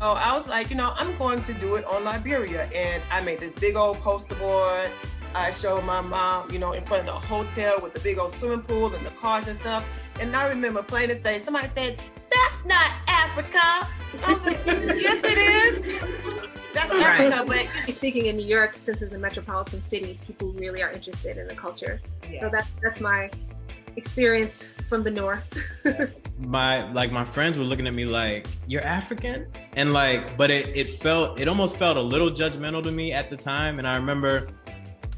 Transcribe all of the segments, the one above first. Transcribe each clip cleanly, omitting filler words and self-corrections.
I was like, I'm going to do it on Liberia. And I made this big old poster board. I showed my mom, in front of the hotel with the big old swimming pool and the cars and stuff. And I remember plain as day, somebody said, "That's not Africa." I was like, "Yes, it is. That's Africa." But speaking in New York, since it's a metropolitan city, people really are interested in the culture. Yeah. So that's my experience from the North. my friends were looking at me like, "You're African?" And but it almost felt a little judgmental to me at the time. And I remember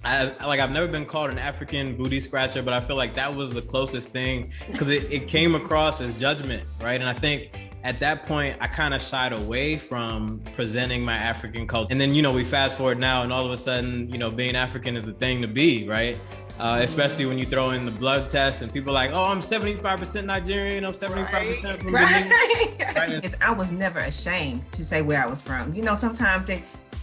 I've never been called an African booty scratcher, but I feel like that was the closest thing, because it came across as judgment, right? And I think at that point, I kind of shied away from presenting my African culture. And then, we fast forward now, and all of a sudden, being African is the thing to be, right? Especially when you throw in the blood test and people are like, "Oh, I'm 75% Nigerian, I'm 75% from Benin." Right. I was never ashamed to say where I was from. Sometimes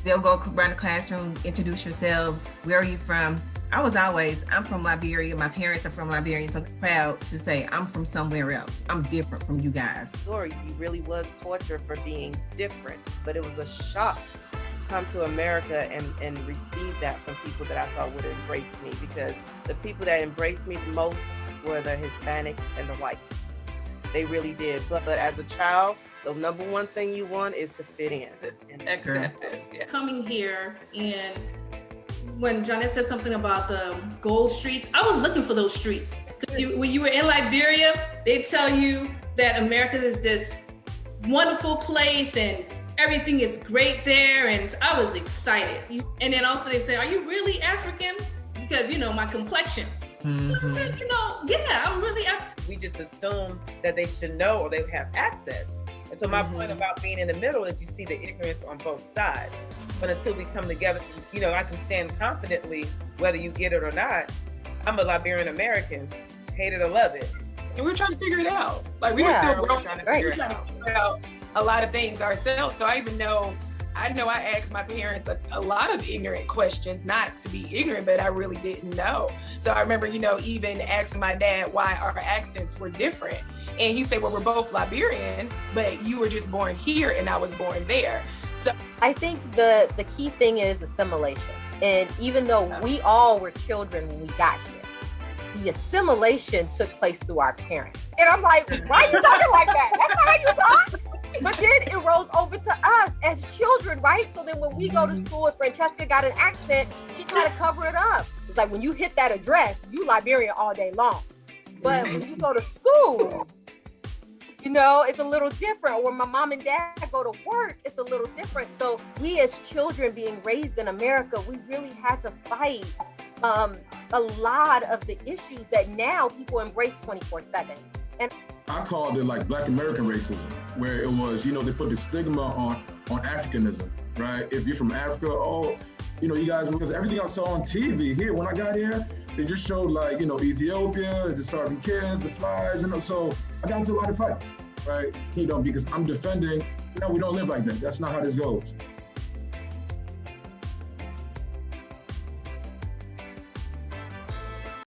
they'll go around the classroom, introduce yourself, where are you from? I'm from Liberia, my parents are from Liberia, so I'm proud to say I'm from somewhere else. I'm different from you guys. Story, you really was tortured for being different, but it was a shock to come to America and receive that from people that I thought would embrace me, because the people that embraced me the most were the Hispanics and the whites. They really did. But as a child, the number one thing you want is to fit in. Acceptance. Yeah. Coming here, and when Johnette said something about the gold streets, I was looking for those streets. When you were in Liberia, they tell you that America is this wonderful place and everything is great there, and I was excited. And then also they say, "Are you really African?" Because, my complexion. Mm-hmm. So I said, yeah, I'm really African. We just assume that they should know or they have access. And so my point about being in the middle is you see the ignorance on both sides. But until we come together, I can stand confidently, whether you get it or not. I'm a Liberian American, hate it or love it. And we're trying to figure it out. We were still growing, trying to figure out a lot of things ourselves. So I know I asked my parents a lot of ignorant questions, not to be ignorant, but I really didn't know. So I remember, even asking my dad why our accents were different. And he said, "Well, we're both Liberian, but you were just born here and I was born there." So I think the key thing is assimilation. And even though we all were children when we got here, the assimilation took place through our parents. And I'm like, "Why are you talking like that? That's not how you talk." But then it rolls over to us as children, right? So then when we go to school, if Francesca got an accent, she tried to cover it up. It's like, when you hit that address, you Liberian all day long. But when you go to school, it's a little different. Or when my mom and dad go to work, it's a little different. So we as children being raised in America, we really had to fight a lot of the issues that now people embrace 24/7. And I called it like Black American racism, where it was, they put the stigma on Africanism, right? If you're from Africa, you guys, because everything I saw on TV here, when I got here, they just showed Ethiopia, the starving kids, the flies, so I got into a lot of fights, right? Because I'm defending, we don't live like that. That's not how this goes.